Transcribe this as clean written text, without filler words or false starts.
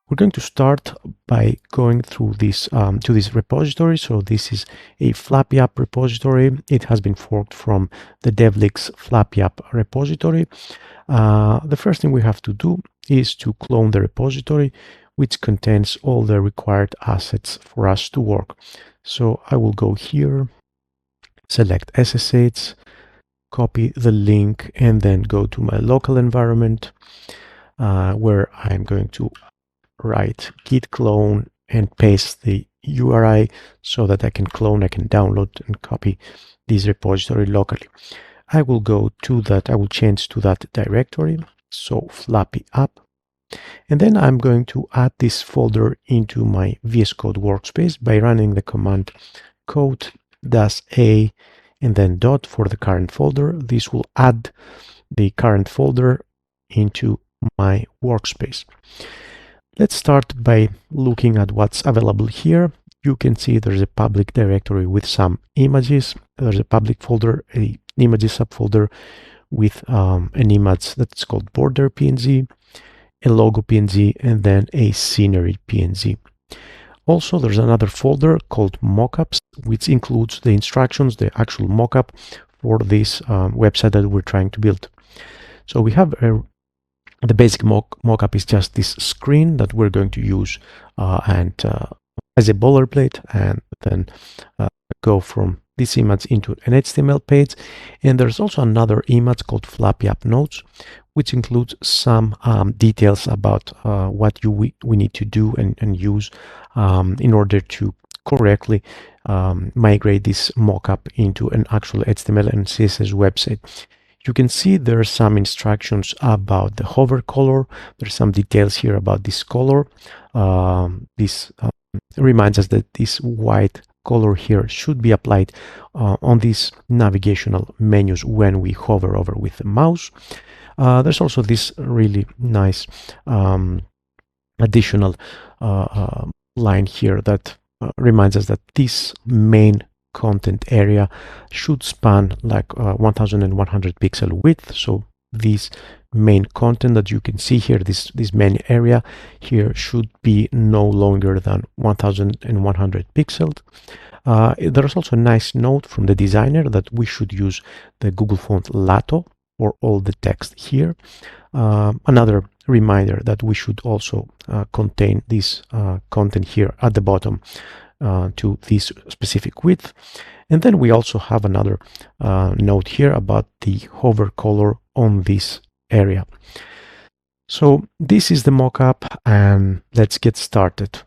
We're going to start by going through this to this repository. So this is a FlappyApp repository. It has been forked from the devlix FlappyApp repository. The first thing we have to do is to clone the repository, which contains all the required assets for us to work. So I will go here, select SSH, copy the link, and then go to my local environment where I'm going to write git clone and paste the URI so that I can clone, I can download and copy this repository locally. I will go to that, I will change to that directory, so FlappyApp. And then I'm going to add this folder into my VS Code workspace by running the command code-a and then dot for the current folder. This will add the current folder into my workspace. Let's start by looking at what's available here. You can see there's a public directory with some images. There's a public folder, an images subfolder with an image that's called border PNG, a logo PNG, and then a scenery PNG. Also, there's another folder called mockups, which includes the instructions, the actual mockup for this website that we're trying to build. So we have the basic mockup is just this screen that we're going to use as a boilerplate, and then go from this image into an HTML page. And there's also another image called FlappyApp Notes, which includes some details about what we need to do and use in order to correctly migrate this mockup into an actual HTML and CSS website. You can see there are some instructions about the hover color. There's some details here about this color. This reminds us that this white color here should be applied on these navigational menus when we hover over with the mouse. There's also this really nice additional line here that reminds us that this main content area should span like 1100 pixel width. So this main content that you can see here, this main area here, should be no longer than 1100 pixels. There's also a nice note from the designer that we should use the Google font Lato for all the text here. Another reminder that we should also contain this content here at the bottom to this specific width. And then we also have another note here about the hover color on this area. So this is the mockup, and let's get started.